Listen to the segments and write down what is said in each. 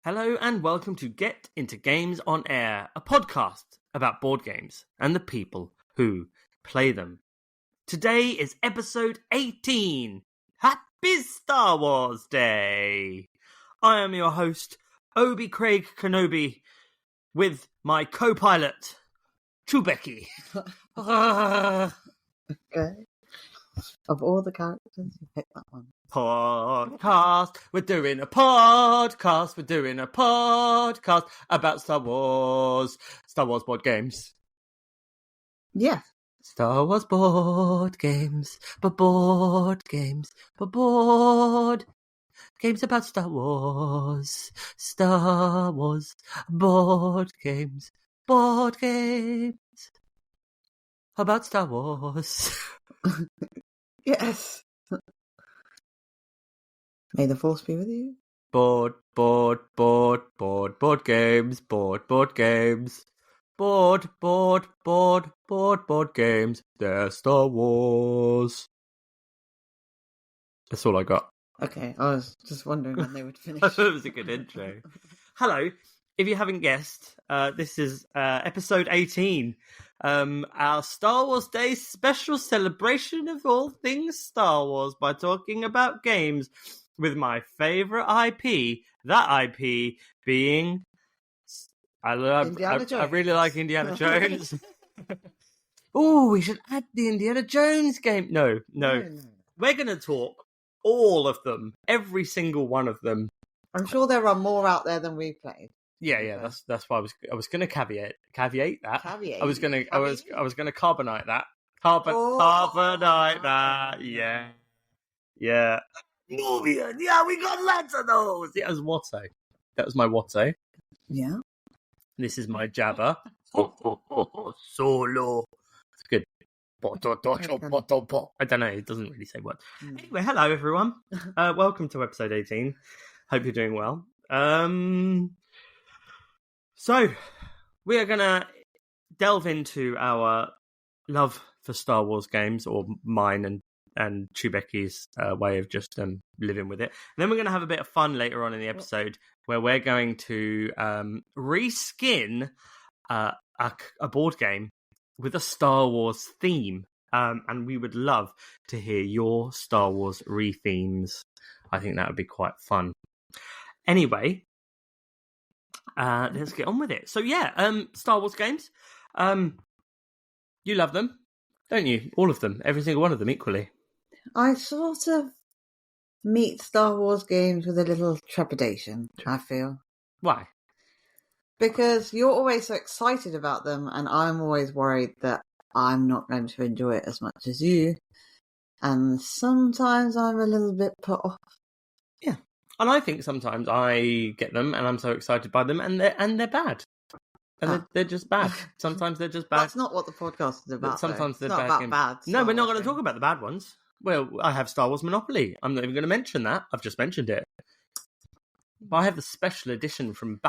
Hello and welcome to Get Into Games on Air, a podcast about board games and the people who play them. Today is episode 18. Happy Star Wars Day! I am your host, Obi Craig Kenobi, with my co-pilot, Chewbacca. Okay. Of all the characters, you picked that one. Podcast. We're doing a podcast about Star Wars board games. Yeah. Star Wars board games, but board games about Star Wars board games about Star Wars. Yes. May the force be with you. Board games, board games. They're Star Wars. That's all I got. Okay, I was just wondering when they would finish. That was a good intro. Hello. If you haven't guessed, this is episode 18. Our Star Wars Day special celebration of all things Star Wars by talking about games with my favourite IP. That IP being... I really like Indiana Jones. Oh, we should add the Indiana Jones game. No. We're going to talk all of them. Every single one of them. I'm sure there are more out there than we played. Yeah. That's why I was going to caveat that. I was going to carbonite that. Carbonite that. Yeah. Movie. Yeah, we got lots of those. Yeah, that was Watto. That was my Watto. Yeah. This is my Jabba. Solo. It's good. I don't know. It doesn't really say what. Anyway, hello everyone. Welcome to episode 18. Hope you're doing well. So, we are going to delve into our love for Star Wars games, or mine and Chewbacca's way of just living with it. And then we're going to have a bit of fun later on in the episode where we're going to reskin a board game with a Star Wars theme. And we would love to hear your Star Wars re-themes. I think that would be quite fun. Anyway... let's get on with it. So Star Wars games. You love them, don't you? All of them, every single one of them equally. I sort of meet Star Wars games with a little trepidation, I feel. Why? Because you're always so excited about them, and I'm always worried that I'm not going to enjoy it as much as you. And sometimes I'm a little bit put off. Yeah. And I think sometimes I get them and I'm so excited by them and they're bad. And they're just bad. Sometimes they're just bad. That's not what the podcast is about. Sometimes they're not bad about games. bad. No, we're not going to talk about the bad ones. Well, I have Star Wars Monopoly. I'm not even going to mention that. I've just mentioned it. But I have the special edition from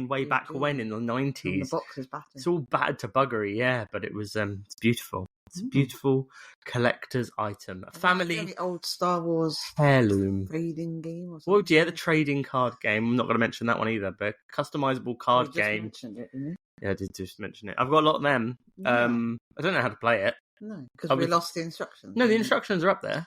way back when in the 90s. And the box is battered. It's all battered to buggery, yeah, but it was it's beautiful. It's a beautiful collector's item. A family... The old Star Wars heirloom. trading game or something. Well, yeah, the trading card game. I'm not going to mention that one either, but customizable card game. Mentioned it, didn't you? Yeah, I did just mention it. I've got a lot of them. Yeah. I don't know how to play it. No, because we lost the instructions. No, the instructions are up there.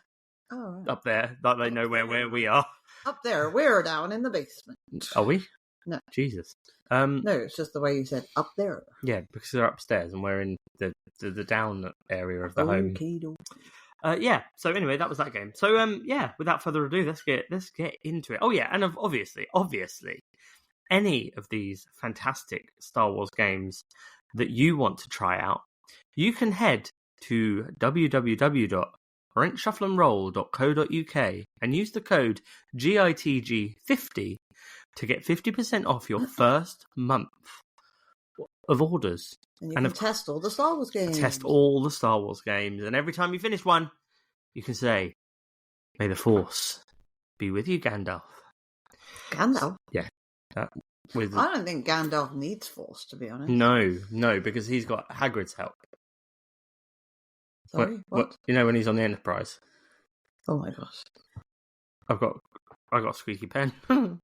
Oh, right. Up there. Like they know where we are. Up there. We're down in the basement. Are we? No. Jesus. No, it's just the way you said up there. Yeah, because they're upstairs and we're in the down area of the home. Yeah. So anyway, that was that game. So without further ado, let's get into it. Oh yeah, and obviously, any of these fantastic Star Wars games that you want to try out, you can head to www.rentshuffleandroll.co.uk and use the code GITG50 to get 50% off your first month of orders. And you can test all the Star Wars games. Test all the Star Wars games. And every time you finish one, you can say, "May the Force be with you, Gandalf." Gandalf? Yeah. I don't think Gandalf needs Force, to be honest. No, because he's got Hagrid's help. Sorry, what? You know when he's on the Enterprise? Oh my gosh. I've got I got a squeaky pen.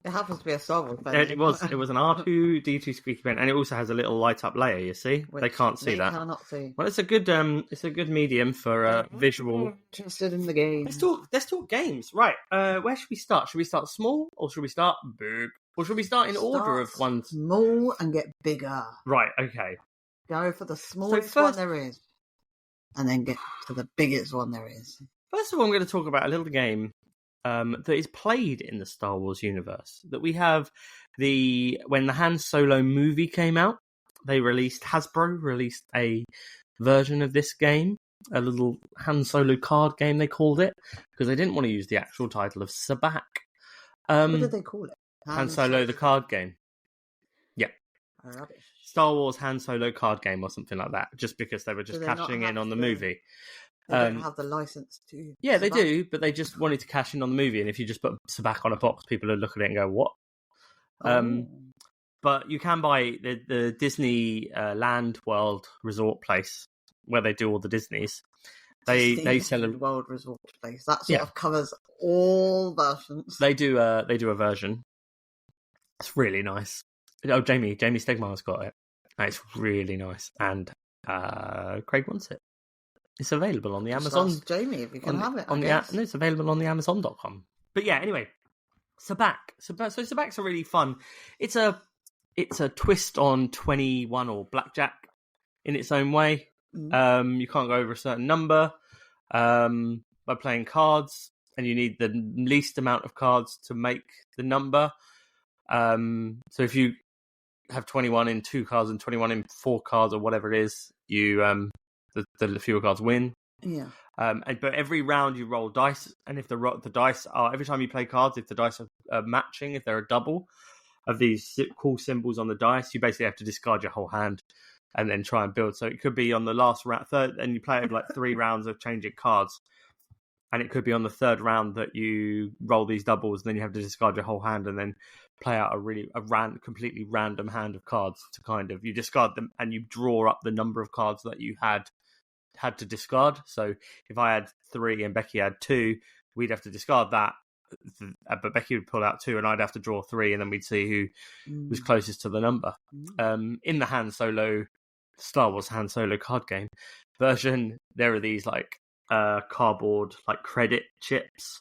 It happens to be a Star Wars pen. It was an R2D2 squeaky pen, and it also has a little light up layer. You see, they can't see that. Cannot see. Well, it's a good medium for visual. Interested in the game. Let's talk games. Right. Where should we start? Should we start small or should we start big? Or should we start in order of ones? Small and get bigger. Right. Okay. Go for the smallest one there is, and then get to the biggest one there is. First of all, I'm going to talk about a little game that is played in the Star Wars universe. That we have when the Han Solo movie came out, Hasbro released a version of this game, a little Han Solo card game they called it, because they didn't want to use the actual title of Sabacc. What did they call it? Han Solo the card game. Yeah. Oh, rubbish. Star Wars Han Solo card game or something like that, just because they were just cashing in on the movie. They don't have the license to. Yeah, they do, but they just wanted to cash in on the movie, and if you just put Sabacc on a box, people would look at it and go, what? But you can buy the Disney Land World Resort place where they do all the Disneys. They sell a World Resort place that sort of covers all versions. They do a version. It's really nice. Oh, Jamie Stegmar's got it. And it's really nice, and Craig wants it. It's available on the Amazon. Ask Jamie, if you can have it. No, it's available on the Amazon.com. But yeah, anyway, Sabacc. So Sabacc's are really fun. It's a twist on 21 or blackjack in its own way. Mm. You can't go over a certain number by playing cards, and you need the least amount of cards to make the number. So if you have 21 in 2 cards and 21 in 4 cards or whatever it is, you the fewer cards win. Yeah. But every round you roll dice, and if the dice are, every time you play cards, if the dice are matching, if they're a double of these cool symbols on the dice, you basically have to discard your whole hand and then try and build. So it could be on the last round, third, and you play it like 3 rounds of changing cards. And it could be on the third round that you roll these doubles, and then you have to discard your whole hand and then play out a completely random hand of cards to kind of, you discard them and you draw up the number of cards that you had to discard. So if I had 3 and Becky had 2, we'd have to discard that. But Becky would pull out 2 and I'd have to draw 3, and then we'd see who was closest to the number. In the Star Wars Han Solo card game version, there are these like cardboard like credit chips,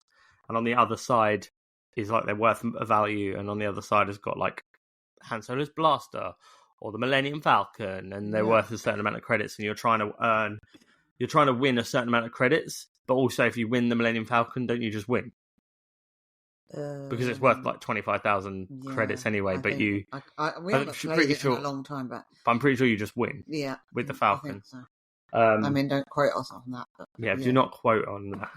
and on the other side is like they're worth a value, and on the other side has got like Han Solo's blaster or the Millennium Falcon, and they're worth a certain amount of credits, and you're trying to win a certain amount of credits. But also, if you win the Millennium Falcon, don't you just win? Because it's worth like 25,000 credits anyway. We haven't played it in a long time back. But I'm pretty sure you just win. Yeah, with the Falcon. So. I mean, don't quote us on that. But, do not quote on that.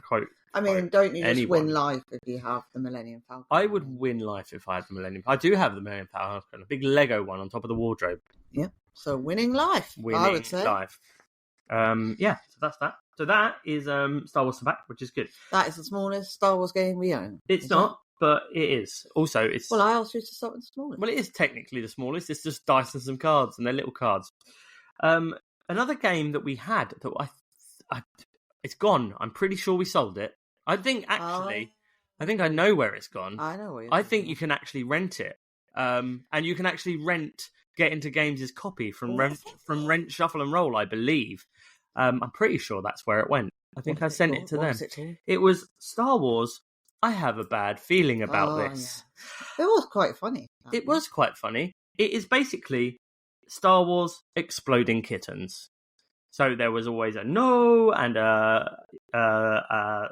I mean, don't you just win life if you have the Millennium Falcon? I would win life if I had the Millennium Falcon. I do have the Millennium Falcon, a big Lego one on top of the wardrobe. Yeah, so winning life, I would say. Life. So that's that. So that is Star Wars Sabacc, which is good. That is the smallest Star Wars game we own. It's not, but it is. Also, it's... Well, I asked you to start with the smallest. Well, it is technically the smallest. It's just dice and some cards, and they're little cards. Another game that we had that it's gone. I'm pretty sure we sold it. I think I think I know where it's gone. I know where. I think you can actually rent it, and you can actually get into Games' copy from Rent Shuffle and Roll, I believe. I'm pretty sure that's where it went. I think I sent it to them. It was Star Wars. I have a bad feeling about this. Yeah. It was quite funny. It was quite funny. It is basically Star Wars Exploding Kittens. So there was always a no, and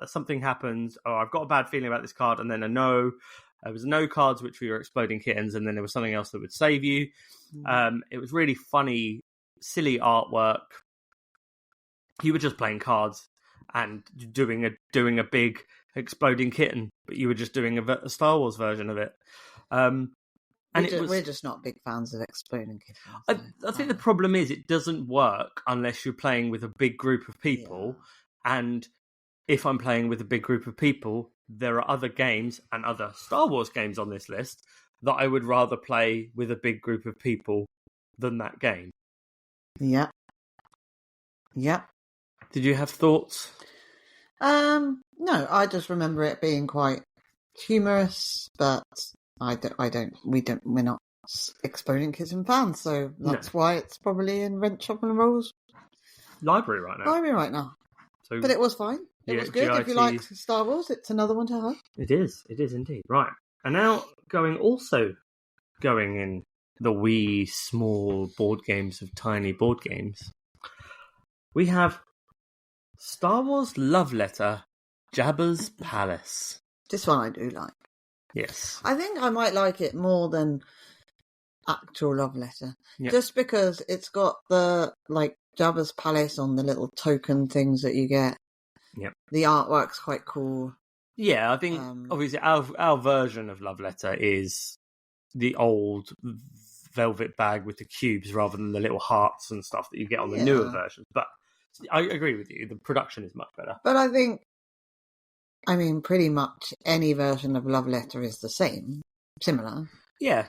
something happens. Oh, I've got a bad feeling about this card, and then a no. There was no cards which were exploding kittens, and then there was something else that would save you. It was really funny, silly artwork. You were just playing cards and doing a big exploding kitten, but you were just doing a Star Wars version of it. We're just not big fans of exploding kittens. I think the problem is it doesn't work unless you're playing with a big group of people. Yeah. And if I'm playing with a big group of people, there are other games and other Star Wars games on this list that I would rather play with a big group of people than that game. Yeah. Yeah. Did you have thoughts? No, I just remember it being quite humorous, but we're not exposing kids and fans, so that's why it's probably in Rent, Shop and Rolls library right now. So, but it was fine. It was good. If you like Star Wars, it's another one to have. It is indeed. Right. And now going in the wee small board games of tiny board games, we have Star Wars Love Letter, Jabba's Palace. This one I do like. Yes. I think I might like it more than actual Love Letter. Yep. Just because it's got the, like, Jabba's Palace on the little token things that you get. Yep. The artwork's quite cool. Yeah, I think, obviously, our version of Love Letter is the old velvet bag with the cubes rather than the little hearts and stuff that you get on the newer versions. But I agree with you. The production is much better. But I mean, pretty much any version of Love Letter is the same. Similar. Yeah.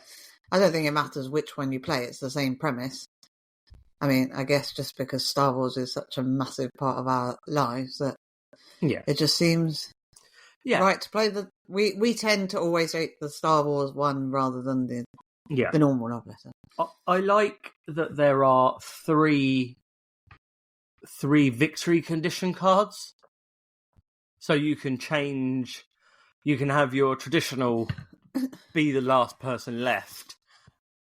I don't think it matters which one you play. It's the same premise. I mean, I guess just because Star Wars is such a massive part of our lives that it just seems right to play the... We tend to always rate the Star Wars one rather than the normal Love Letter. I like that there are three victory condition cards. So you can have your traditional be the last person left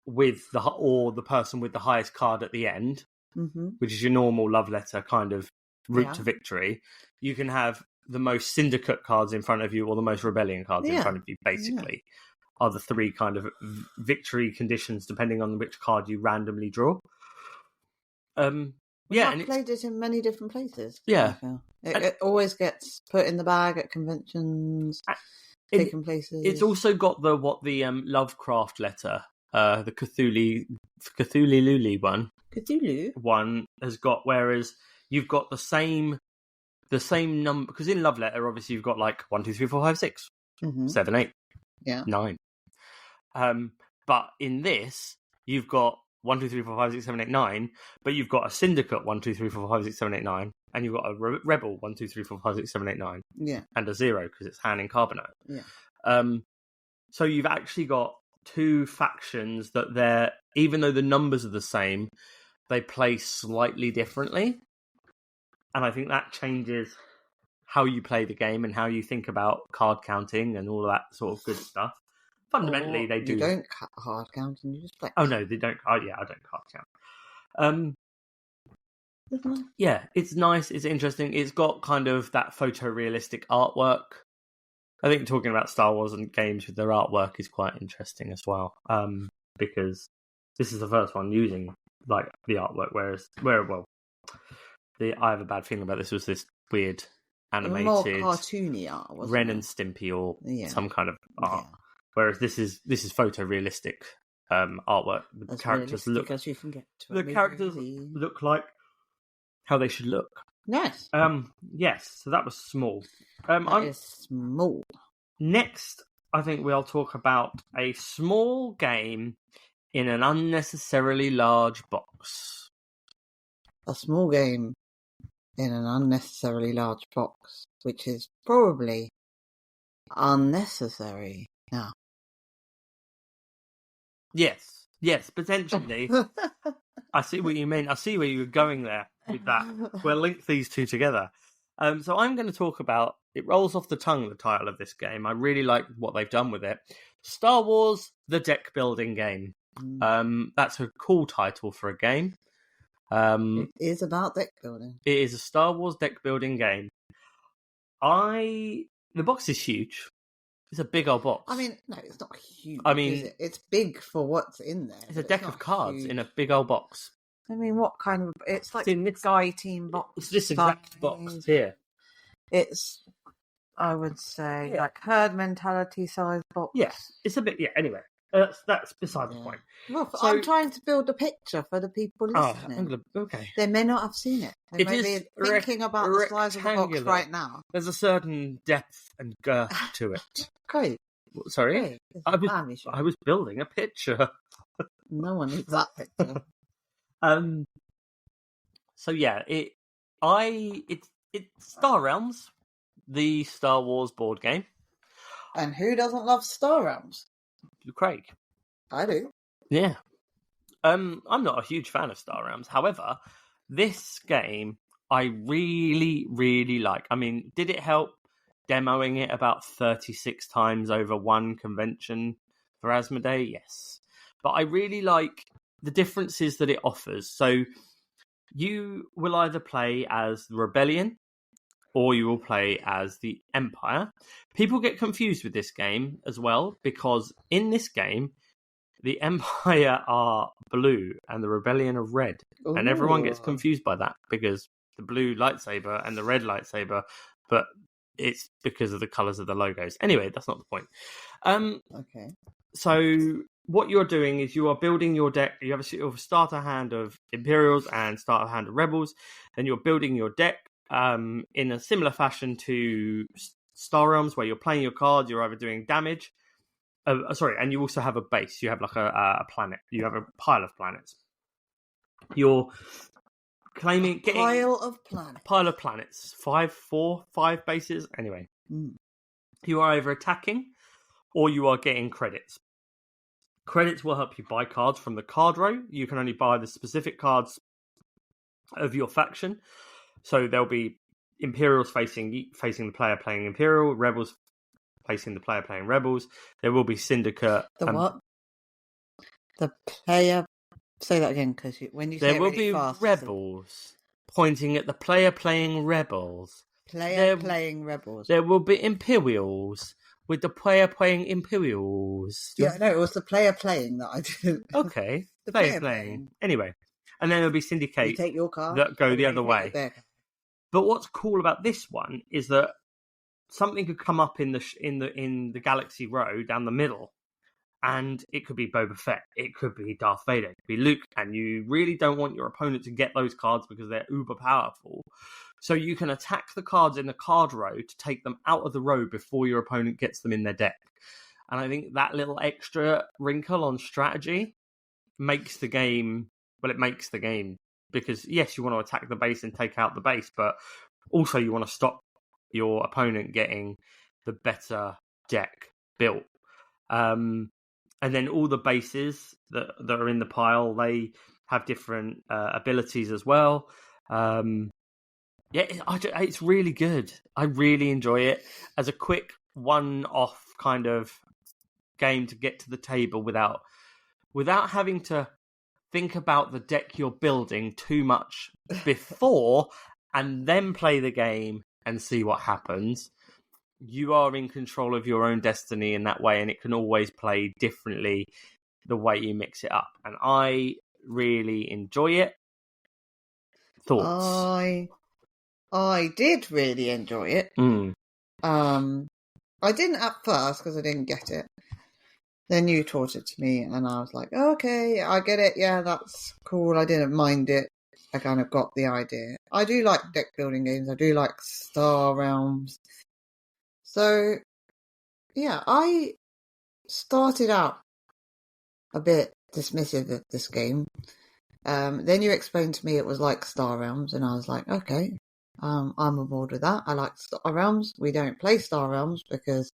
with the person with the highest card at the end, which is your normal Love Letter kind of route to victory. You can have the most syndicate cards in front of you or the most rebellion cards in front of you, basically, are the three kind of victory conditions depending on which card you randomly draw. I've played it in many different places. Yeah. It always gets put in the bag at conventions, taken places. It's also got the Lovecraft letter, the Cthulhu one. Cthulhu one has got, whereas you've got the same number, because in Love Letter, obviously you've got like 1, 2, 3, 4, 5, 6, 7, 8, 9. But in this, you've got 1, 2, 3, 4, 5, 6, 7, 8, 9, but you've got a syndicate 1, 2, 3, 4, 5, 6, 7, 8, 9, and you've got a rebel 1, 2, 3, 4, 5, 6, 7, 8, 9, and a 0 because it's Han in Carbonite. So you've actually got two factions that even though the numbers are the same, they play slightly differently, and I think that changes how you play the game and how you think about card counting and all of that sort of good stuff. Fundamentally, they do. You don't hard count and you just play. Oh no, they don't. Oh yeah, I don't card count. Yeah, it's nice. It's interesting. It's got kind of that photorealistic artwork. I think talking about Star Wars and games with their artwork is quite interesting as well. Because this is the first one using like the artwork, I have a bad feeling about this was this weird animated, more cartoony art, wasn't Ren it? and Stimpy or some kind of art. Whereas this is photorealistic artwork. The characters look as you can get to the characters look like how they should look. Nice. Yes. So that was small. That is small. Next, I think we'll talk about a small game in an unnecessarily large box. A small game in an unnecessarily large box, which is probably unnecessary now. Yes, potentially. I see what you mean. I see where you were going there with that. We'll link these two together. So I'm going to talk about, it rolls off the tongue, the title of this game. I really like what they've done with it. Star Wars, the deck building game. That's a cool title for a game. It is about deck building. It is a Star Wars deck building game. The box is huge. It's a big old box. I mean, no, it's not huge. I mean, it's big for what's in there. It's a deck of cards in a big old box. I mean, what kind of... It's like a Sky Team box. It's this exact box here. It's, I would say, like herd mentality size box. Yes, it's a bit... Yeah, anyway. That's beside the point. Well, so, I'm trying to build a picture for the people listening. Okay. They may not have seen it. They may be thinking about the size of the box right now. There's a certain depth and girth to it. Great. Sorry? Great. I was building a picture. No one needs that picture. So yeah, it's Star Realms, the Star Wars board game. And who doesn't love Star Realms? Craig. I do. Yeah. I'm not a huge fan of Star Realms. However, this game I really, really like. I mean, did it help demoing it about 36 times over one convention for Asmodee? Yes. But I really like the differences that it offers. So you will either play as the Rebellion or you will play as the Empire. People get confused with this game as well, because in this game, the Empire are blue and the Rebellion are red. Ooh. And everyone gets confused by that because the blue lightsaber and the red lightsaber, but it's because of the colours of the logos. Anyway, that's not the point. Okay. So what you're doing is you are building your deck. You have a starter hand of Imperials and starter hand of Rebels. Then you're building your deck in a similar fashion to Star Realms, where you're playing your cards. You're either doing damage. And you also have a base. You have like a planet. You have a pile of planets. You're getting pile of planets. 5 bases. Anyway, you are either attacking or you are getting credits. Credits will help you buy cards from the card row. You can only buy the specific cards of your faction. So there'll be Imperials facing the player playing Imperial, Rebels facing the player playing Rebels. There will be Syndicate. What? The player. Say that again, because when you say there will really be fast, Rebels pointing at the player playing Rebels. Playing Rebels. There will be Imperials with the player playing Imperials. Yeah, no, it was the player playing that I didn't. Okay, the player playing. Anyway, and then there'll be Syndicate. You take your card that go the other way. But what's cool about this one is that something could come up in the Galaxy row down the middle, and it could be Boba Fett, it could be Darth Vader, it could be Luke, and you really don't want your opponent to get those cards because they're uber powerful. So you can attack the cards in the card row to take them out of the row before your opponent gets them in their deck. And I think that little extra wrinkle on strategy makes the game, because yes, you want to attack the base and take out the base, but also you want to stop your opponent getting the better deck built. And then all the bases that are in the pile, they have different abilities as well. It's really good. I really enjoy it as a quick one-off kind of game to get to the table without having to think about the deck you're building too much before and then play the game and see what happens. You are in control of your own destiny in that way, and it can always play differently the way you mix it up. And I really enjoy it. Thoughts? I did really enjoy it. I didn't at first because I didn't get it. Then you taught it to me, and I was like, okay, I get it. Yeah, that's cool. I didn't mind it. I kind of got the idea. I do like deck building games. I do like Star Realms. So, yeah, I started out a bit dismissive of this game. Then you explained to me it was like Star Realms, and I was like, okay, I'm on board with that. I like Star Realms. We don't play Star Realms because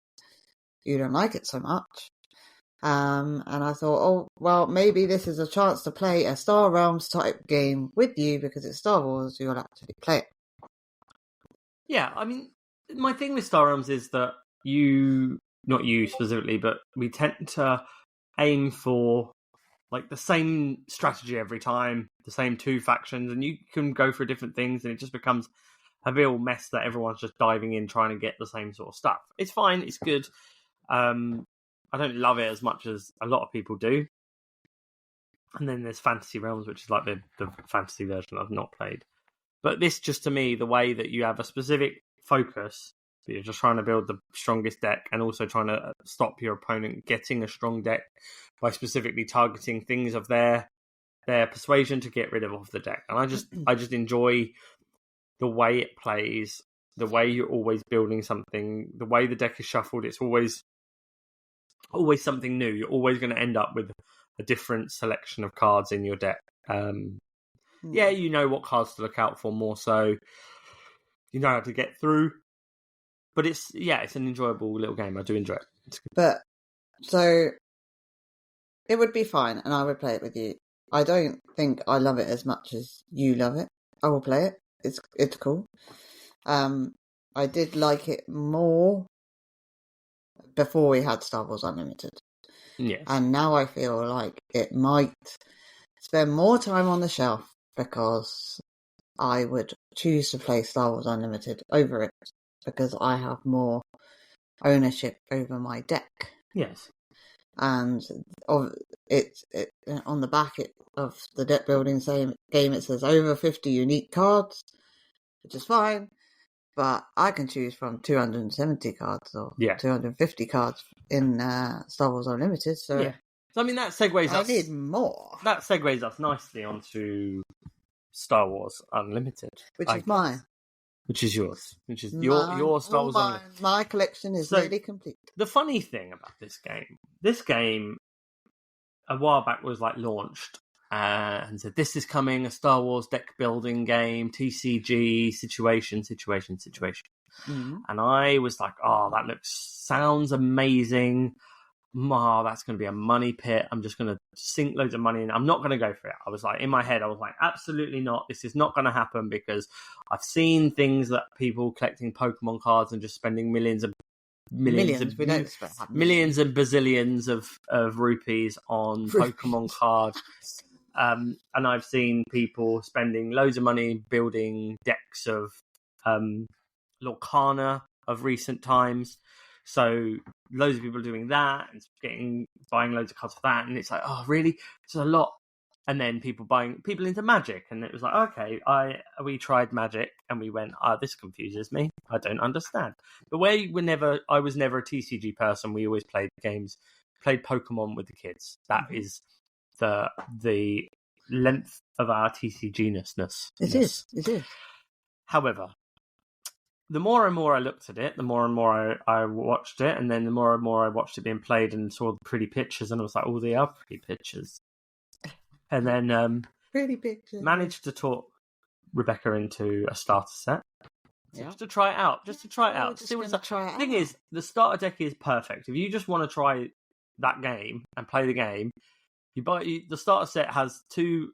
you don't like it so much. And I thought, oh, well, maybe this is a chance to play a Star Realms type game with you because it's Star Wars, you'll actually play it. Yeah, I mean, my thing with Star Realms is that not you specifically, but we tend to aim for like the same strategy every time, the same two factions, and you can go for different things, and it just becomes a real mess that everyone's just diving in trying to get the same sort of stuff. It's fine, it's good. I don't love it as much as a lot of people do. And then there's Fantasy Realms, which is like the fantasy version I've not played. But this, just to me, the way that you have a specific focus, that you're just trying to build the strongest deck and also trying to stop your opponent getting a strong deck by specifically targeting things of their persuasion to get rid of off the deck. And I just enjoy the way it plays, the way you're always building something, the way the deck is shuffled. It's always something new. You're always going to end up with a different selection of cards in your deck. Yeah, you know what cards to look out for more so. You know how to get through. But it's an enjoyable little game. I do enjoy it. But so it would be fine, and I would play it with you. I don't think I love it as much as you love it. I will play it. It's cool. I did like it more before we had Star Wars Unlimited. Yes. And now I feel like it might spend more time on the shelf because I would choose to play Star Wars Unlimited over it because I have more ownership over my deck. Yes. And it on the back of the deck building game it says over 50 unique cards, which is fine. But I can choose from 270 cards or 250 cards in Star Wars Unlimited. So yeah. So I mean that segues us. I need more. That segues us nicely onto Star Wars Unlimited, which is mine. Which is yours. Which is your Star Wars Unlimited. My collection is nearly complete. The funny thing about this game a while back was like launched and said this is coming, a Star Wars deck building game, TCG situation. Mm-hmm. And I was like, oh, that sounds amazing. Oh, that's going to be a money pit. I'm just going to sink loads of money in. I'm not going to go for it. I was like, in my head, I was like, absolutely not. This is not going to happen because I've seen things that people collecting Pokemon cards and just spending millions and bazillions of rupees on Pokemon cards. And I've seen people spending loads of money building decks of Lorcana of recent times. So loads of people are doing that and buying loads of cards for that. And it's like, oh, really? It's a lot. And then people into Magic. And it was like, okay, we tried Magic and we went, this confuses me. I don't understand. But I was never a TCG person. We always played Pokemon with the kids. That is the length of our TCG-ness. It is. However, the more and more I looked at it, the more and more I watched it, and then the more and more I watched it being played and saw the pretty pictures, and I was like, oh, they are pretty pictures. And then pretty pictures. Managed to talk Rebecca into a starter set. Just to try it out. See what it's like. The thing is, the starter deck is perfect. If you just want to try that game and play the game, the starter set has 2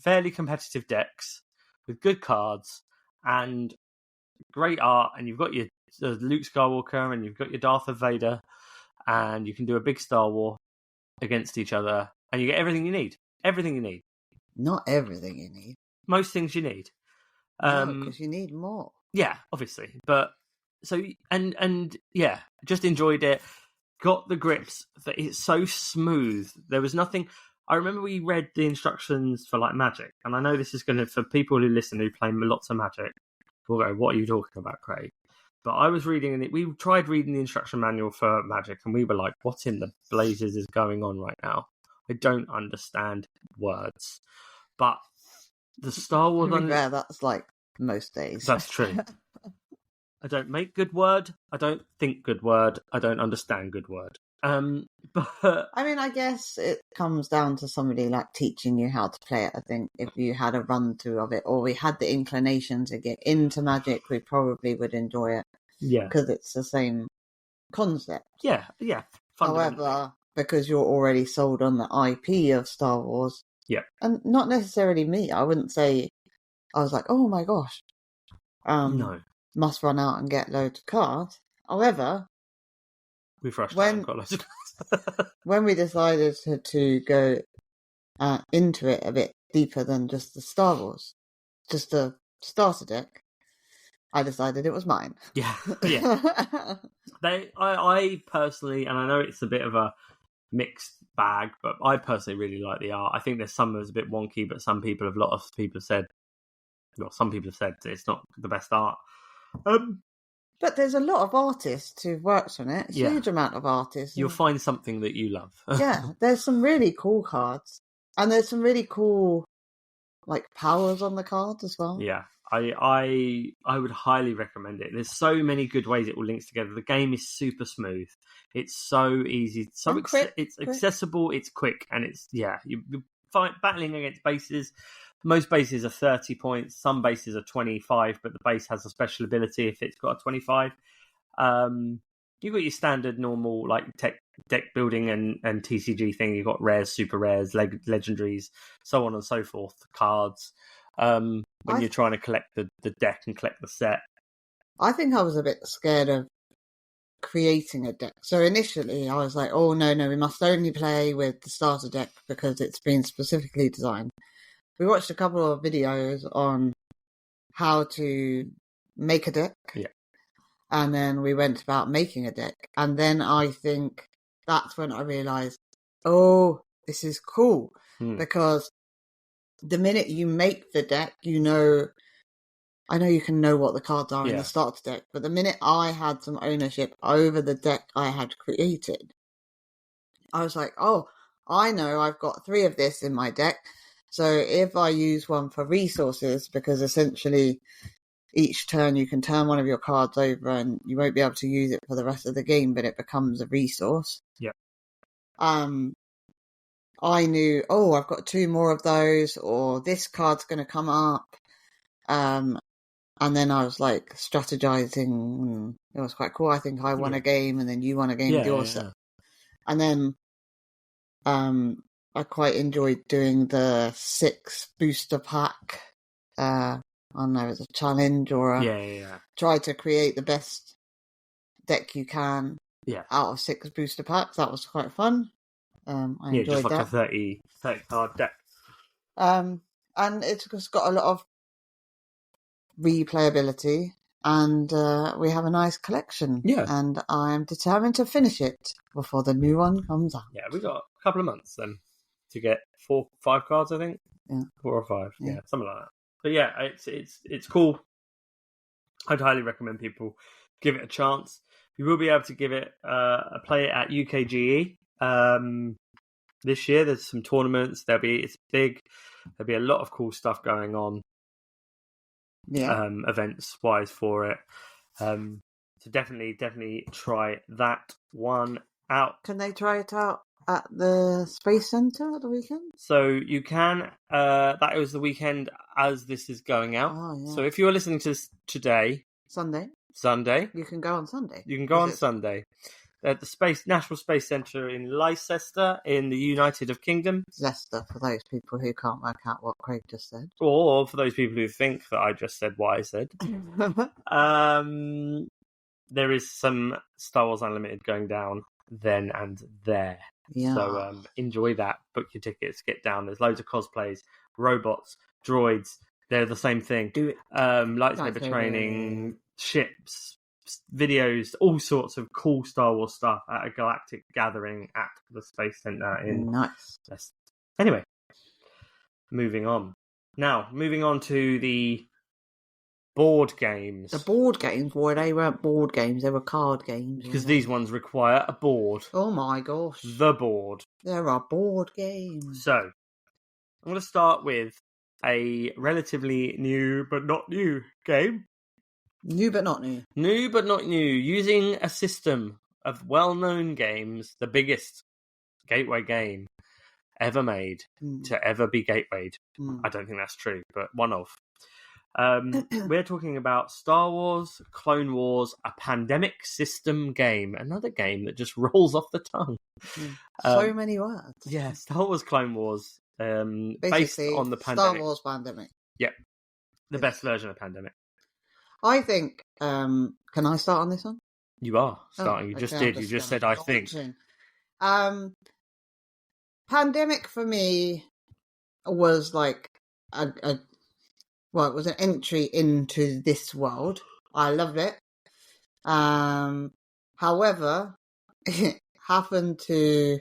fairly competitive decks with good cards and great art, and you've got your Luke Skywalker and you've got your Darth Vader, and you can do a big Star War against each other, and you get everything you need. Everything you need. Not everything you need. Most things you need. Because you need more. Yeah, obviously. But so and yeah, just enjoyed it. Got the grips that it's so smooth. There was nothing. I remember we read the instructions for like Magic, and I know this is going to, for people who listen who play lots of Magic, we'll go, what are you talking about, Craig? But I was reading, and we tried reading the instruction manual for Magic, and we were like, what in the blazes is going on right now? I don't understand words. But the Star Wars... that's like most days. That's true. I don't make good word. I don't think good word. I don't understand good word. But I mean, I guess it comes down to somebody like teaching you how to play it. I think if you had a run through of it, or we had the inclination to get into Magic, we probably would enjoy it. Yeah, because it's the same concept. Yeah. However, because you're already sold on the IP of Star Wars, and not necessarily me, I wouldn't say I was like, oh my gosh, no, must run out and get loads of cards. However, we've rushed out and got loads of cards. When we decided to go into it a bit deeper than just the Star Wars, just a starter deck, I decided it was mine. Yeah. I personally, and I know it's a bit of a mixed bag, but I personally really like the art. I think there's some that's a bit wonky, but some people have said it's not the best art. But there's a lot of artists who've worked on it. A huge amount of artists. You'll find something that you love. Yeah, there's some really cool cards, and there's some really cool like powers on the cards as well. Yeah. I would highly recommend it. There's so many good ways it all links together. The game is super smooth. It's so easy, it's accessible, it's quick, and you're battling against bases. Most bases are 30 points. Some bases are 25, but the base has a special ability if it's got a 25. you've got your standard normal like deck building and TCG thing. You've got rares, super rares, legendaries, so on and so forth, cards. When you're trying to collect the deck and collect the set. I think I was a bit scared of creating a deck. So initially I was like, oh no, we must only play with the starter deck because it's been specifically designed. We watched a couple of videos on how to make a deck. Yeah. And then we went about making a deck. And then I think that's when I realised, oh, this is cool. Because the minute you make the deck, I know you can know what the cards are in the starter deck, but the minute I had some ownership over the deck I had created, I was like, oh, I know I've got 3 of this in my deck. So if I use one for resources, because essentially each turn you can turn one of your cards over and you won't be able to use it for the rest of the game, but it becomes a resource. Yeah. I knew, oh, I've got 2 more of those, or this card's going to come up. And then I was like strategizing. It was quite cool. I think I won a game, and then you won a game with your set. And then I quite enjoyed doing the 6 booster pack. I don't know, it's a challenge or try to create the best deck you can out of 6 booster packs. That was quite fun. I enjoyed just like that. a 30 card deck. And it's just got a lot of replayability, and we have a nice collection. Yeah. And I'm determined to finish it before the new one comes out. Yeah, we got a couple of months then to get 4-5 cards, I think. Yeah. 4 or 5. Yeah, something like that. But yeah, it's cool. I'd highly recommend people give it a chance. You will be able to give it a play at UKGE this year. There's some tournaments. It's big. There'll be a lot of cool stuff going on. Yeah. Events wise for it. So definitely try that one out. Can they try it out at the Space Centre at the weekend? So you can. That was the weekend as this is going out. Oh, yeah. So if you're listening to this today, Sunday, you can go on Sunday. You can go on Sunday at the National Space Centre in Leicester in the United Kingdom. Leicester, for those people who can't work out what Craig just said, or for those people who think that I just said what I said. There is some Star Wars Unlimited going down then and there. Yeah. So enjoy that. Book your tickets. Get down. There's loads of cosplays, robots, droids. They're the same thing. Do it. Lightsaber training, ships, videos, all sorts of cool Star Wars stuff at a galactic gathering at the Space Center in Nice. Anyway, moving on to the board games. The board games, boy, they weren't board games, they were card games. Because these ones require a board. Oh my gosh. The board. There are board games. So, I'm going to start with a relatively new but not new game. New but not new. New but not new. Using a system of well-known games, the biggest gateway game ever made to ever be gatewayed. I don't think that's true, but one of. We're talking about Star Wars Clone Wars, a pandemic system game. Another game that just rolls off the tongue. So many words. Yeah, Star Wars Clone Wars, based on the pandemic. Star Wars Pandemic. Yep. The best version of Pandemic. I think, can I start on this one? You are starting. You just did. You just said, I think. Pandemic for me was like it was an entry into this world. I loved it. However, it happened to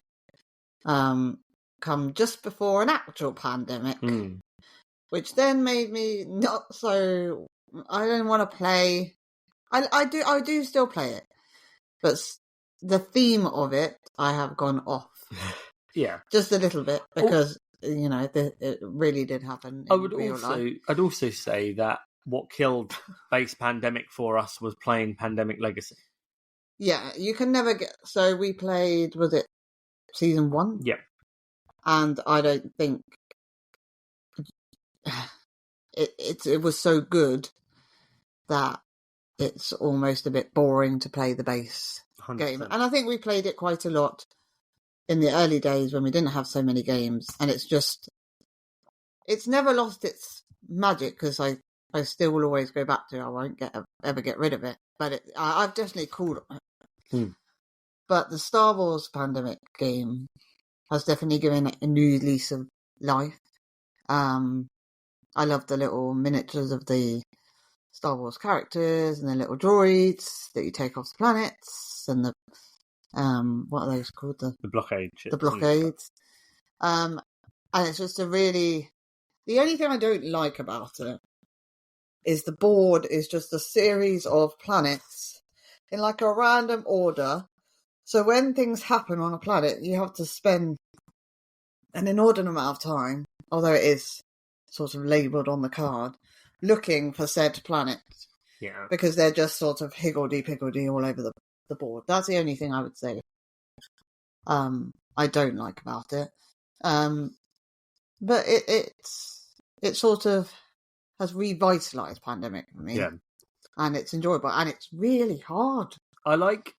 come just before an actual pandemic, which then made me not so. I don't want to play. I do still play it, but the theme of it, I have gone off. Yeah, just a little bit because it really did happen. I'd also say that what killed base Pandemic for us was playing Pandemic Legacy. Yeah, you can never get. So we played. Was it season 1? Yeah, and I don't think it was so good that it's almost a bit boring to play the base game. And I think we played it quite a lot in the early days when we didn't have so many games. And it's never lost its magic because I still will always go back to it. I won't ever get rid of it. But I've definitely called on it. But the Star Wars Pandemic game has definitely given it a new lease of life. I love the little miniatures of the Star Wars characters and the little droids that you take off the planets and the what are those called? The blockade ships. The blockades. And it's just the only thing I don't like about it is the board is just a series of planets in like a random order. So when things happen on a planet, you have to spend an inordinate amount of time, although it is sort of labelled on the card, looking for said planets. Yeah. Because they're just sort of higgledy-piggledy all over the board. That's the only thing I would say I don't like about it. But it sort of has revitalised Pandemic for me. Yeah. And it's enjoyable. And it's really hard. I liked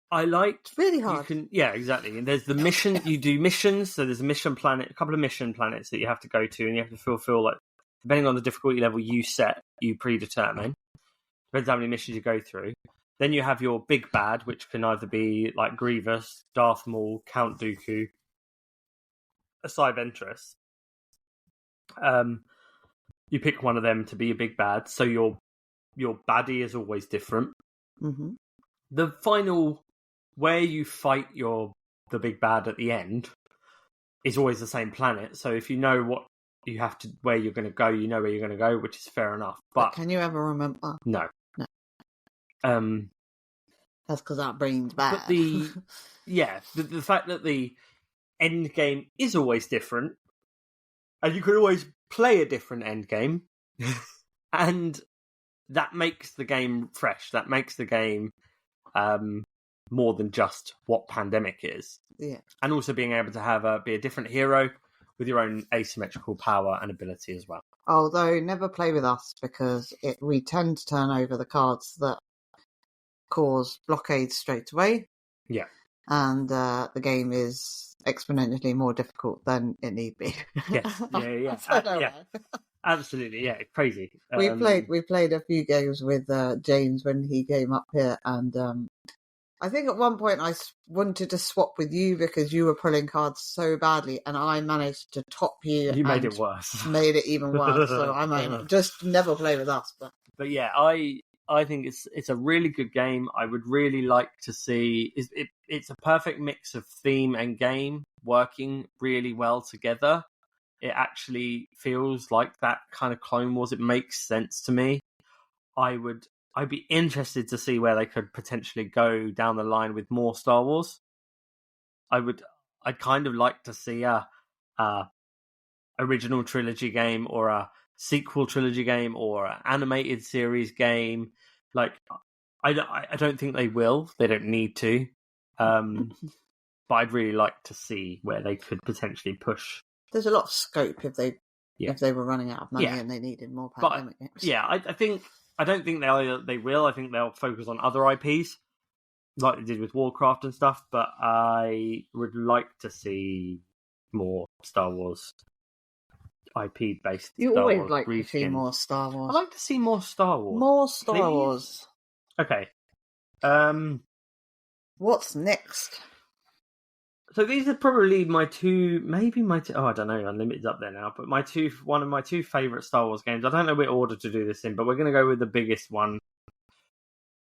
really hard. Yeah, exactly. And there's the mission. You do missions. So there's a couple of mission planets that you have to go to, and you have to fulfill, like, depending on the difficulty level you predetermine. Depends how many missions you go through. Then you have your big bad, which can either be like Grievous, Darth Maul, Count Dooku, Asai Ventress. You pick one of them to be a big bad. So your baddie is always different. Mm-hmm. The final, where you fight the big bad at the end, is always the same planet. So if you know where you're going to go, you know where you're going to go, which is fair enough. But can you ever remember? No. That's because our brain's bad. But the fact that the end game is always different, and you can always play a different end game, and that makes the game fresh. That makes the game more than just what Pandemic is. Yeah. And also being able to be a different hero with your own asymmetrical power and ability as well. Although never play with us because we tend to turn over the cards that cause blockades straight away. Yeah. And the game is exponentially more difficult than it need be. Yes. Yeah. Yeah. Absolutely. Yeah. Crazy. We played a few games with James when he came up here, and I think at one point I wanted to swap with you because you were pulling cards so badly, and I managed to top you. You made it worse. Made it even worse. So I might just never play with us. But yeah, I think it's a really good game. I would really like to see it's a perfect mix of theme and game working really well together. It actually feels like that kind of Clone Wars. It makes sense to me. I'd be interested to see where they could potentially go down the line with more Star Wars. I'd kind of like to see a original trilogy game or a sequel trilogy game or an animated series game. Like, I don't think they will. They don't need to. But I'd really like to see where they could potentially push. There's a lot of scope if they were running out of money and they needed more Pandemic games. Yeah, I don't think they will. I think they'll focus on other IPs, like they did with Warcraft and stuff. But I would like to see more Star Wars IP based. You Star always Wars like to see more Star Wars. I like to see more Star Wars. More Star Wars. Okay. What's next? So these are probably my two. Oh, I don't know. Unlimited's up there now, but one of my two favorite Star Wars games. I don't know which order to do this in, but we're going to go with the biggest one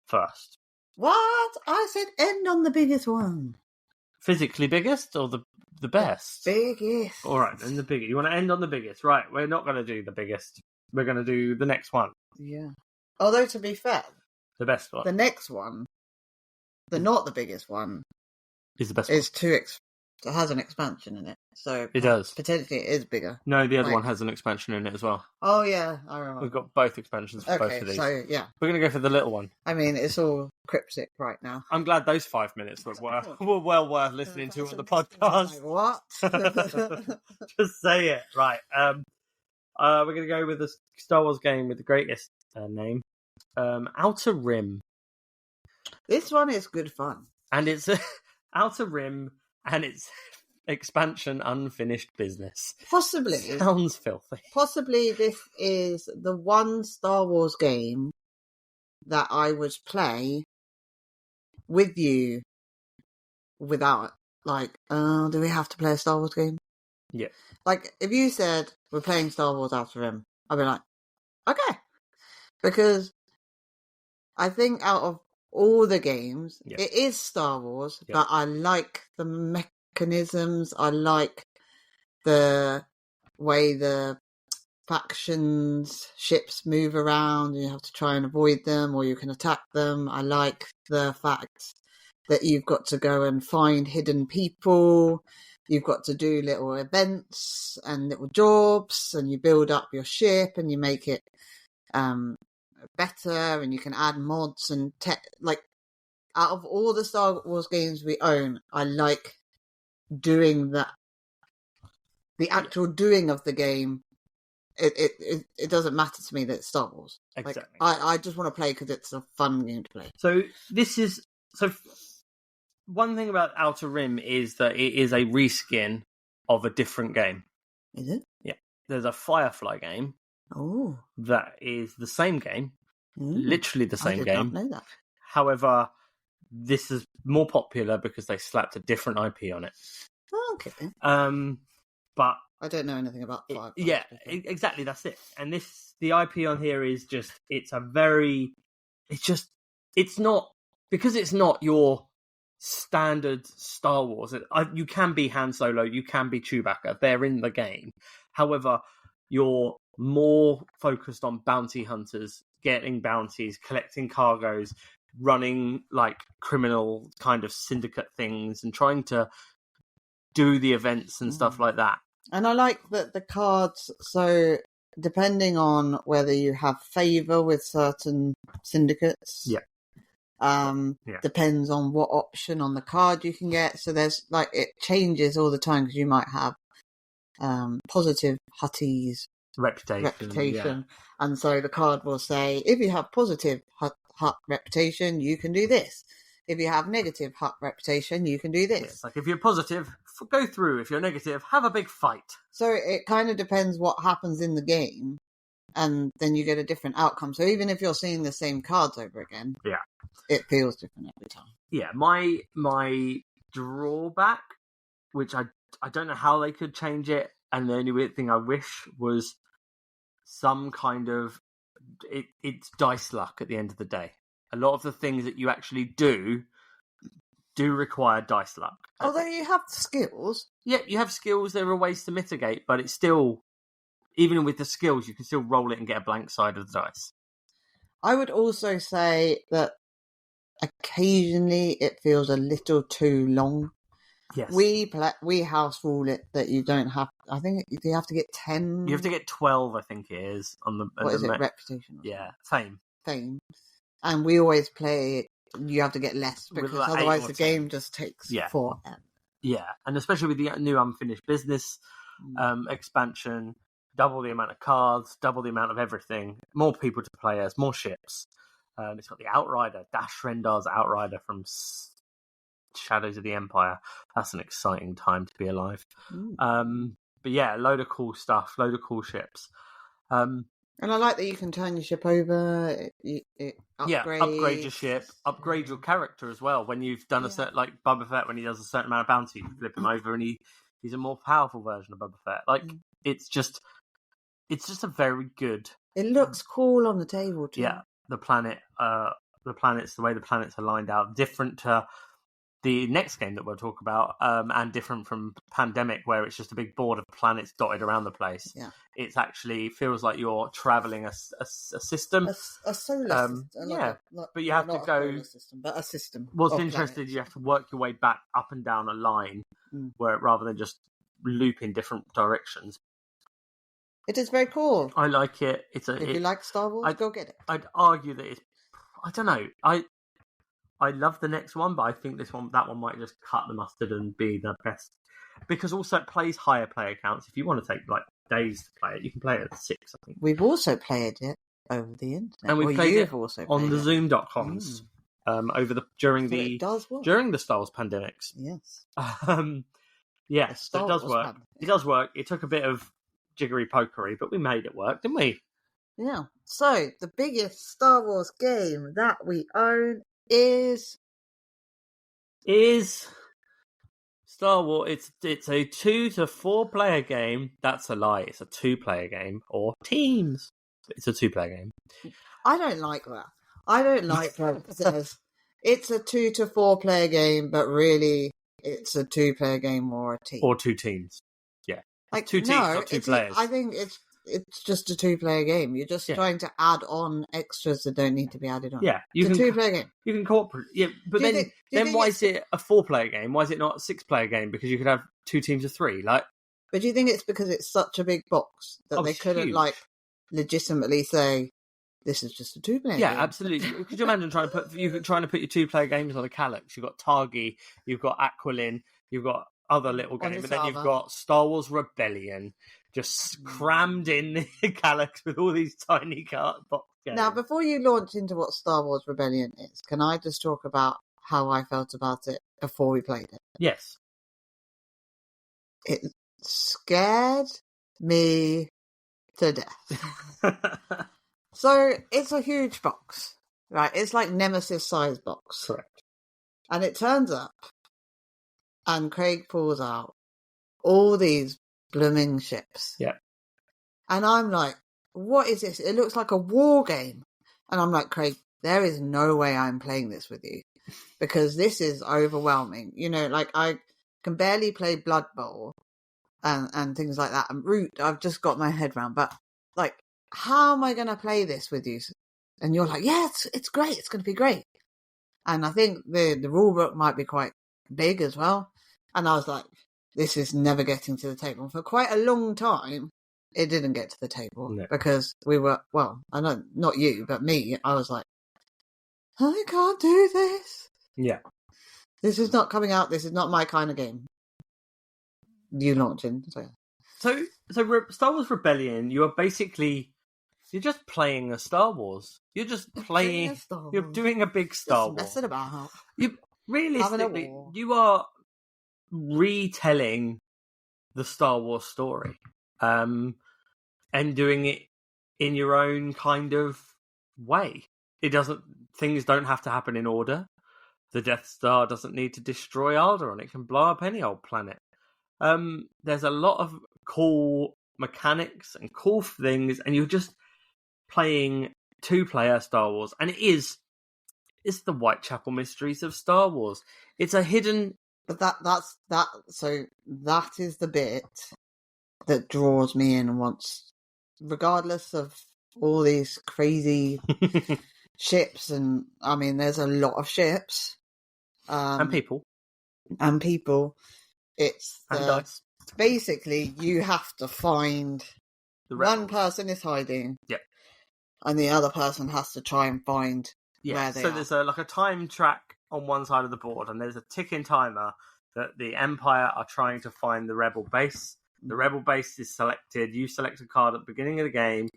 first. What? I said end on the biggest one. Physically biggest or the best? The biggest. All right, then the biggest. You want to end on the biggest, right? We're not going to do the biggest. We're going to do the next one. Yeah. Although to be fair, the best one. The next one, not the biggest one, is the best. Is it has an expansion in it, so it does. Potentially, it is bigger. No, the other one has an expansion in it as well. Oh yeah, I remember. We've got both expansions for both of these. So yeah, we're gonna go for the little one. I mean, it's all cryptic right now. I'm glad those 5 minutes were well worth listening to on the podcast. Like, what? Just say it, right? We're gonna go with the Star Wars game with the greatest name, Outer Rim. This one is good fun. And it's Outer Rim and its expansion unfinished business. Possibly. Sounds filthy. Possibly this is the one Star Wars game that I would play with you without, like, do we have to play a Star Wars game? Yeah. Like, if you said, we're playing Star Wars Outer Rim, I'd be like, okay. Because I think out of all the games, it is Star Wars, but I like the mechanisms, I like the way the factions, ships move around, and you have to try and avoid them, or you can attack them. I like the fact that you've got to go and find hidden people, you've got to do little events and little jobs, and you build up your ship and you make it better, and you can add mods and like, out of all the Star Wars games we own, I like doing that. The actual doing of the game, it doesn't matter to me that it's Star Wars. Exactly. Like, I just want to play because it's a fun game to play. So one thing about Outer Rim is that it is a reskin of a different game. Is it? Yeah. There's a Firefly game. Oh. That is the same game. Literally the same game. I did not know that. However, this is more popular because they slapped a different IP on it. Oh, okay. But I don't know anything about Firefly. Yeah, exactly. That's it. And the IP on here is just, it's not, because it's not your standard Star Wars. You can be Han Solo, you can be Chewbacca. They're in the game. However, you're more focused on bounty hunters, getting bounties, collecting cargoes, running like criminal kind of syndicate things, and trying to do the events and stuff like that. And I like that the cards, so depending on whether you have favour with certain syndicates, depends on what option on the card you can get. So there's, like, it changes all the time, because you might have positive Hutties reputation. And so the card will say, if you have positive Hutt reputation, you can do this. If you have negative Hutt reputation, you can do this. It's like, if you're positive, go through. If you're negative, have a big fight. So it kind of depends what happens in the game, and then you get a different outcome. So even if you're seeing the same cards over again, it feels different every time. Yeah, my drawback, which I don't know how they could change it, and the only weird thing I wish was some kind of it's dice luck at the end of the day. A lot of the things that you actually do require dice luck. Although you have skills. Yeah, you have skills. There are ways to mitigate, but it's still, even with the skills, you can still roll it and get a blank side of the dice. I would also say that occasionally it feels a little too long. Yes. We house rule it that you don't have, I think you have to get 10. You have to get 12, I think it is. What is it, reputation? Yeah, fame. And we always play it, you have to get less, because otherwise the game just takes forever. Yeah, and especially with the new unfinished business expansion, double the amount of cards, double the amount of everything, more people to play as, more ships. It's got the Outrider, Dash Rendar's Outrider from Shadows of the Empire. That's an exciting time to be alive. But yeah, load of cool stuff, load of cool ships. And I like that you can turn your ship over, upgrade your ship, upgrade your character as well. When you've done a certain, like Boba Fett, when he does a certain amount of bounty, you flip him over and he's a more powerful version of Boba Fett. Like, it's just a very good... It looks cool on the table too. Yeah, the planets, the way the planets are lined out, different to the next game that we'll talk about, and different from Pandemic, where it's just a big board of planets dotted around the place. Yeah. It actually feels like you're traveling a system. A solar system. But you have to go... System, but a system. What's interesting, you have to work your way back up and down a line, where rather than just loop in different directions. It is very cool. I like it. If you like Star Wars, go get it. I'd argue that it's... I don't know. I love the next one, but I think that one might just cut the mustard and be the best. Because also it plays higher player counts. If you want to take like days to play it, you can play it at 6, I think. We've also played it over the internet. And we've played it on the Zoom.coms. during the Star Wars pandemics. Yes. Yeah, so it does work. It does work. It took a bit of jiggery pokery, but we made it work, didn't we? Yeah. So the biggest Star Wars game that we own is Star Wars. It's a 2 to 4 player game. That's a lie. It's a 2-player game or teams. It's a 2-player game. I don't like that. I don't like that it says it's a 2 to 4 player game, but really it's a 2-player game or a team. Or 2 teams. Yeah. Like 2 teams, not 2 players. I think it's just a 2-player game. You're just trying to add on extras that don't need to be added on. Yeah. It's a 2-player game. You can cooperate. Yeah, but then why is it a 4-player game? Why is it not a 6-player game? Because you could have 2 teams of 3. Like, but do you think it's because it's such a big box that they couldn't legitimately say this is just a 2-player game? Yeah, absolutely. Could you imagine trying to put your 2-player games on a Calyx? You've got Targi, you've got Aquilin, you've got other little games, but then you've got Star Wars Rebellion just crammed in the Calyx with all these tiny box games. Now, before you launch into what Star Wars Rebellion is, can I just talk about how I felt about it before we played it? Yes. It scared me to death. So it's a huge box, right? It's like Nemesis size box. Correct. And it turns up and Craig pulls out all these blooming ships. Yeah. And I'm like, what is this? It looks like a war game. And I'm like, Craig, there is no way I'm playing this with you because this is overwhelming. You know, like I can barely play Blood Bowl and things like that. And Root, I've just got my head round. But like, how am I going to play this with you? And you're like, yeah, it's great. It's going to be great. And I think the rule book might be quite big as well. And I was like, this is never getting to the table. And for quite a long time, it didn't get to the table because we were, well, I know not you, but me. I was like, I can't do this. Yeah. This is not coming out. This is not my kind of game. You launching. So Star Wars Rebellion, you're just playing a Star Wars. You're just playing. You're doing a big Star Wars. Messing about. Realistically, you are retelling the Star Wars story, and doing it in your own kind of way. Things don't have to happen in order. The Death Star doesn't need to destroy Alderaan. It can blow up any old planet. There's a lot of cool mechanics and cool things, and you're just playing 2-player Star Wars, and it's the Whitechapel Mysteries of Star Wars. It's a hidden, but that's so that is the bit that draws me in once, regardless of all these crazy ships, and I mean, there's a lot of ships, and people. It's dice. Basically, you have to find one person is hiding. Yep. And the other person has to try and find where they are. So there's a time track on one side of the board, and there's a ticking timer that the Empire are trying to find the Rebel base. The Rebel base is selected. You select a card at the beginning of the game,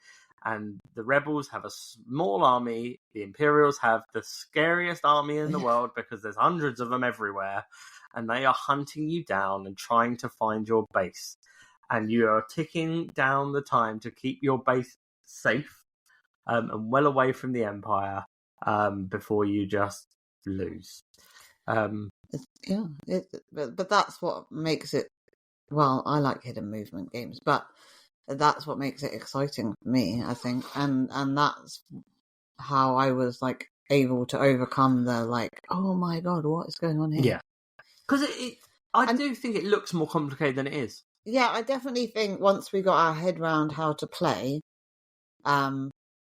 and the Rebels have a small army. The Imperials have the scariest army in the world because there's hundreds of them everywhere, and they are hunting you down and trying to find your base. And you are ticking down the time to keep your base safe and well away from the Empire before you just lose. But that's what makes it. Well, I like hidden movement games, but that's what makes it exciting for me, I think, and that's how I was like able to overcome the like, oh my god, what is going on here? Yeah, because I do think it looks more complicated than it is. Yeah, I definitely think once we got our head round how to play,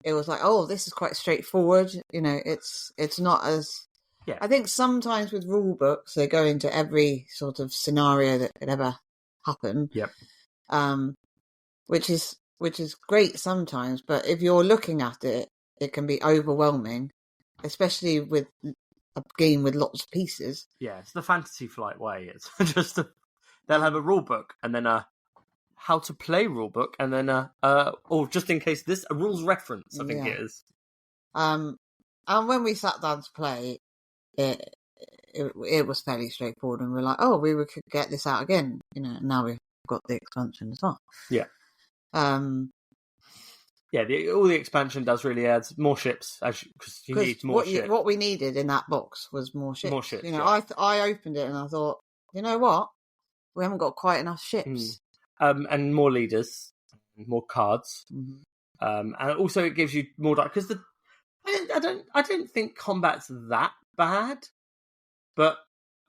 it was like, oh, this is quite straightforward. You know, it's not as. Yeah. I think sometimes with rule books, they go into every sort of scenario that could ever happen. Yep. Which is great sometimes, but if you're looking at it, it can be overwhelming, especially with a game with lots of pieces. Yeah, it's the Fantasy Flight way. It's just they'll have a rule book and then a how to play rule book, and then or just in case a rules reference, I think it is. And when we sat down to play, it was fairly straightforward, and we're like, oh, we could get this out again, now we've got the expansion as well. Yeah. Yeah, all the expansion does really add more ships, because you need more ships. What we needed in that box was more ships. More ships, I opened it and I thought, you know what? We haven't got quite enough ships. And more leaders, more cards. Mm-hmm. And also it gives you more dice, because I don't think combat's that bad, but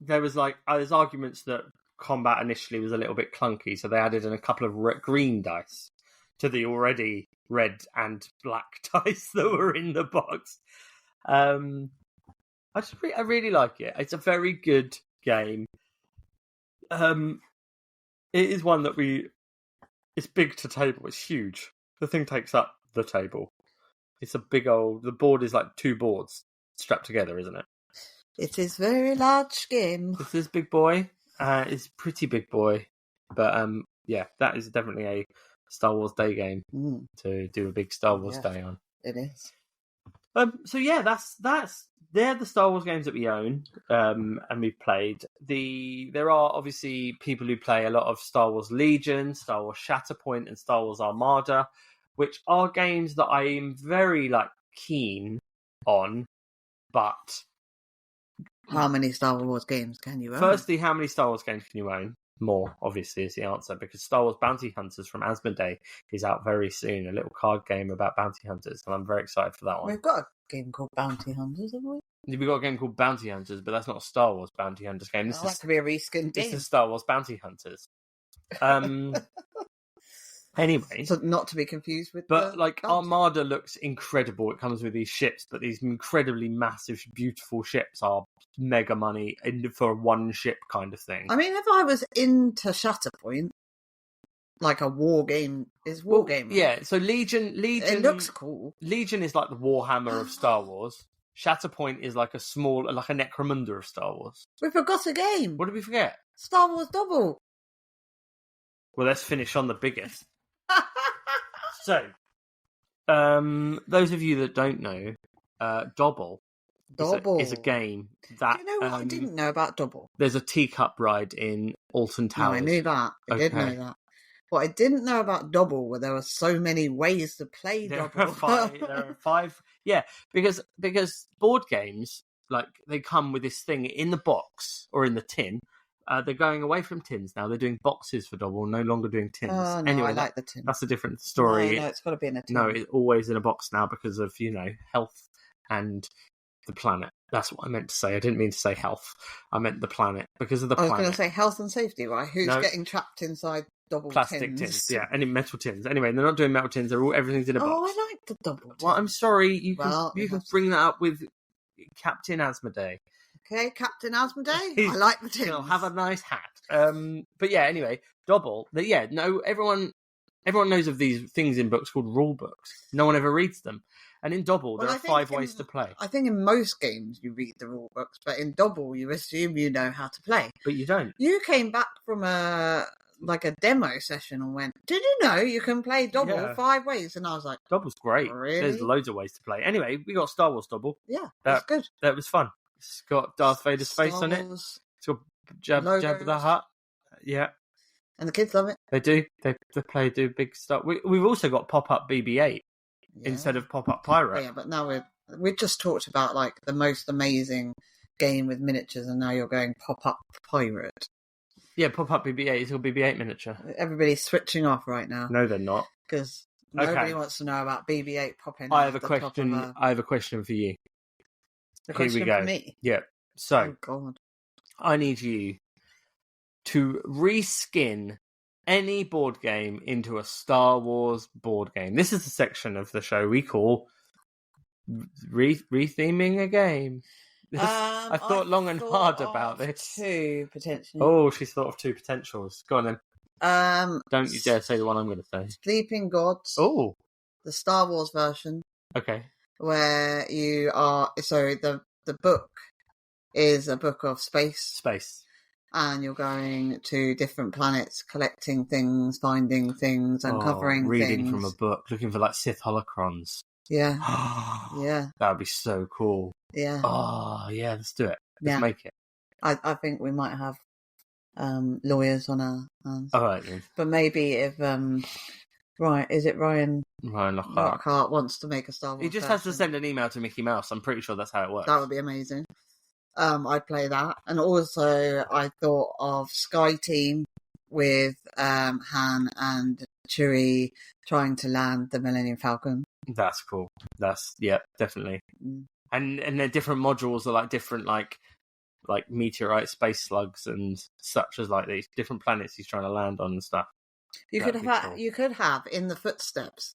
there's arguments that combat initially was a little bit clunky, so they added in a couple of green dice to the already red and black dice that were in the box. I really like it. It's a very good game. It is one that it's big to table. It's huge. The thing takes up the table. It's a big the board is like 2 boards strapped together, isn't it? It is very large game. This is big boy. It's pretty big boy. But that is definitely a Star Wars Day game to do a big Star Wars Day on. It is. So they're the Star Wars games that we own, and we've played. There are obviously people who play a lot of Star Wars Legion, Star Wars Shatterpoint, and Star Wars Armada, which are games that I am very keen on, but how many Star Wars games can you own? Firstly, how many Star Wars games can you own? More, obviously, is the answer, because Star Wars Bounty Hunters from Asmodee is out very soon, a little card game about bounty hunters, and I'm very excited for that one. We've got a game called Bounty Hunters, haven't we? We've got a game called Bounty Hunters, but that's not a Star Wars Bounty Hunters game. This is to be a reskinned game. This is Star Wars Bounty Hunters. Anyway, so not to be confused with. But Armada looks incredible. It comes with these ships, but these incredibly massive, beautiful ships are mega money for a one ship kind of thing. I mean, if I was into Shatterpoint, like a war game is war game. Right? Yeah. So Legion. It looks cool. Legion is like the Warhammer of Star Wars. Shatterpoint is like a Necromunda of Star Wars. We forgot a game. What did we forget? Star Wars Double. Well, let's finish on the biggest. So, those of you that don't know, Dobble is a game that... Do you know what I didn't know about Dobble? There's a teacup ride in Alton Towers. No, I knew that. I did know that. What I didn't know about Dobble were there were so many ways to play Dobble. There are 5. Yeah, because board games, they come with this thing in the box or in the tin. They're going away from tins now. They're doing boxes for Dobble, no longer doing tins. Oh, no, anyway, I like the tin. That's a different story. No, it's got to be in a tin. No, it's always in a box now because of, health and the planet. That's what I meant to say. I didn't mean to say health. I meant the planet because of the planet. I was going to say health and safety, right? Who's getting trapped inside Dobble plastic tins? Yeah, any metal tins. Anyway, they're not doing metal tins. Everything's in a box. Oh, I like the Dobble tin. Well, I'm sorry. You can bring that up with Captain Asmodee. Okay, Captain Asmodee. I like the tins. He'll have a nice hat. But yeah, anyway, Dobble. Everyone knows of these things in books called rule books. No one ever reads them. And in Dobble, there are 5 ways to play. I think in most games you read the rule books, but in Dobble you assume you know how to play. But you don't. You came back from a demo session and went, did you know you can play Dobble 5 ways? And I was like, Dobble's great. Really? There's loads of ways to play. Anyway, we got Star Wars Dobble. Yeah, that's good. That was fun. It's got Darth Vader's face on it. It's got Jabba the Hutt. Yeah. And the kids love it. They do. They do big stuff. We've also got pop-up BB-8 instead of pop-up Pyro. Yeah, but now we just talked about the most amazing game with miniatures, and now you're going pop-up pirate. Yeah, pop-up BB-8 is all BB-8 miniature. Everybody's switching off right now. No, they're not. Because nobody wants to know about BB-8 popping I have a question for you. Here we go. For me? Yeah. So, oh, God. I need you to reskin any board game into a Star Wars board game. This is a section of the show we call retheming a game. I thought long and hard about this. 2 potentially. Oh, she's thought of 2 potentials. Go on then. Don't you dare say the one I'm going to say. Sleeping Gods. Oh. The Star Wars version. Okay. Where you are... So the book is a book of space. And you're going to different planets, collecting things, finding things, uncovering things. Reading from a book, looking for Sith holocrons. Yeah. Yeah. That would be so cool. Yeah. Oh, yeah, let's do it. Let's make it. I think we might have lawyers on our hands. All right, then. But maybe if is it Ryan Lockhart wants to make a Star Wars He just version. has to send an email to Mickey Mouse. I'm pretty sure that's how it works. That would be amazing. I'd play that. And also I thought of Sky Team with Han and Chewie trying to land the Millennium Falcon. That's cool. Definitely. And their different modules are like different like meteorite space slugs and such as like these different planets he's trying to land on and stuff. You could have in the footsteps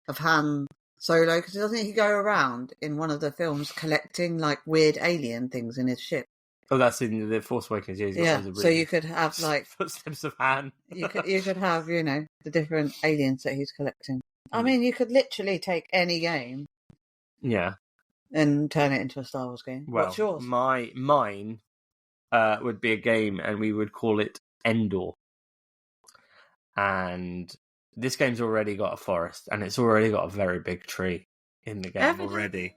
of Han Solo, because doesn't he go around in one of the films collecting like weird alien things in his ship? Oh, that's in the Force Awakens. Yeah. So you could have like footsteps of Han. you could have the different aliens that he's collecting. I mean, you could literally take any game, and turn it into a Star Wars game. Well, what's yours? Mine would be a game, and we would call it Endor. And this game's already got a forest, and it's already got a very big tree in the game already.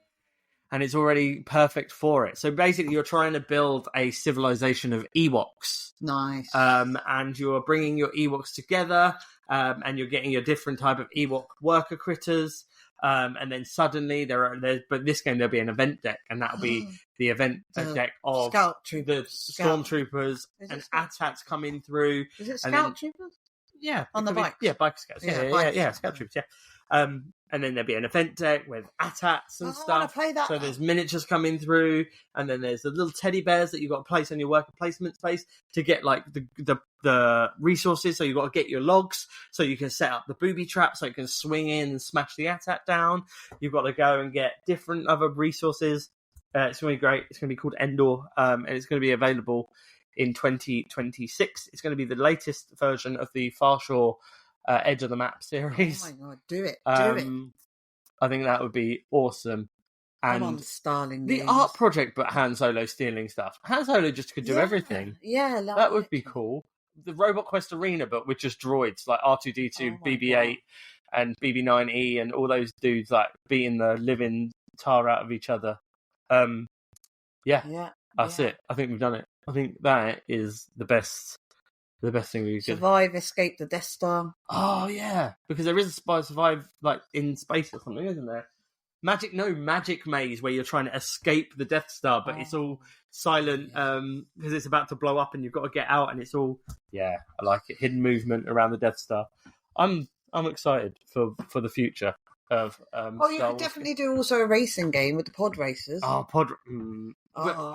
And it's already perfect for it. So basically, you're trying to build a civilization of Ewoks. Nice. And you're bringing your Ewoks together, and you're getting your different type of Ewok worker critters. And then suddenly but this game there'll be an event deck, and that'll be the event deck of the stormtroopers and AT-ATs coming through. Is it Scout Troopers? Yeah, on the bike. Bike Scouts. Yeah, Scout Troopers. Yeah. And then there'll be an event deck with AT-ATs and stuff. I want to play that. So there's miniatures coming through, and then there's the little teddy bears that you've got to place on your worker placement space to get like the resources. So you've got to get your logs so you can set up the booby trap so you can swing in and smash the AT-AT down. You've got to go and get different other resources. It's going to be great. It's going to be called Endor, and it's going to be available in 2026. It's going to be the latest version of the Far Shore Edge of the Map series. Oh my god, do it. I think that would be awesome. And I'm on Starling the games. art project, but Han Solo stealing stuff. Han Solo just could do everything. Yeah, that would be cool. The Robot Quest Arena, but with just droids like R2D2, BB-8, and BB-9E, and all those dudes like beating the living tar out of each other. That's it. I think we've done it. I think that is the best thing we could survive, escape the Death Star. Oh yeah, because there is a survive like in space or something, isn't there? Magic maze where you're trying to escape the Death Star, but it's all silent because it's about to blow up and you've got to get out, and it's all I like it. Hidden movement around the Death Star. I'm excited for the future of you could definitely do also a racing game with the pod racers. I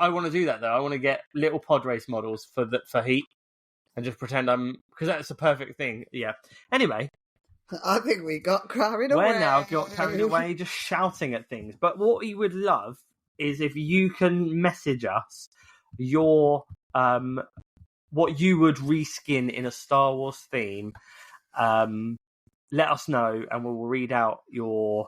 want to do that though. I want to get little pod race models for Heat and just pretend because that's the perfect thing. Yeah. Anyway, I think we got carried away. We're now got carried away just shouting at things. But what we would love is if you can message us your what you would reskin in a Star Wars theme. Let us know, and we will read out your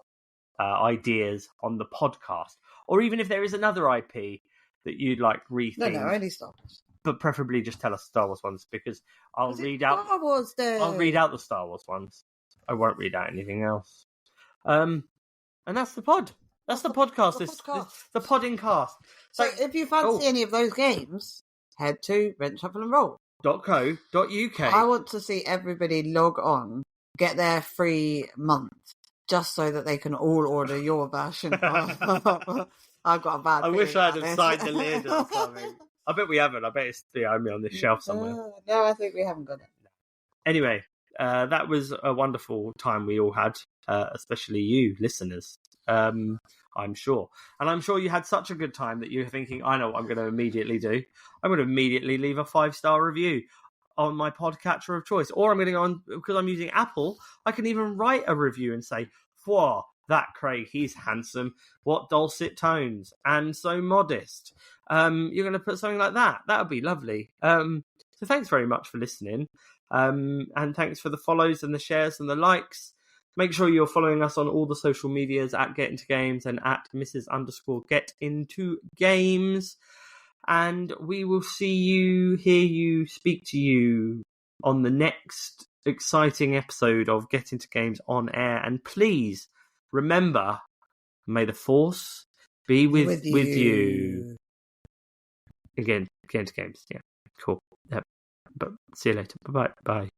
ideas on the podcast. Or even if there is another IP that you'd like rethemed. No, only Star Wars. But preferably just tell us Star Wars ones, because I'll read out the Star Wars ones. I won't read out anything else. And that's the pod. That's the podcast. The podding cast. So if you fancy any of those games, head to rentshuffleandroll.co.uk. I want to see everybody log on, get their free month, just so that they can all order your version. I've got a bad feeling. I wish I'd have signed the lid or something. I bet we haven't. I bet it's behind me on this shelf somewhere. No, I think we haven't got it. Anyway, that was a wonderful time we all had, especially you, listeners. I'm sure. And I'm sure you had such a good time that you're thinking, I know what I'm going to immediately do. I'm going to immediately leave a 5-star review on my podcatcher of choice. Or I'm going to go on, because I'm using Apple, I can even write a review and say, "Whoa, that Craig, he's handsome. What dulcet tones. And so modest." You're going to put something like that. That would be lovely. So thanks very much for listening. And thanks for the follows and the shares and the likes. Make sure you're following us on all the social medias at Get Into Games and at Mrs._Get Into Games. And we will see you, hear you, speak to you on the next exciting episode of Get Into Games on air. And please remember May the Force be with you. Again, games. Yeah, cool. Yep. But see you later. Bye.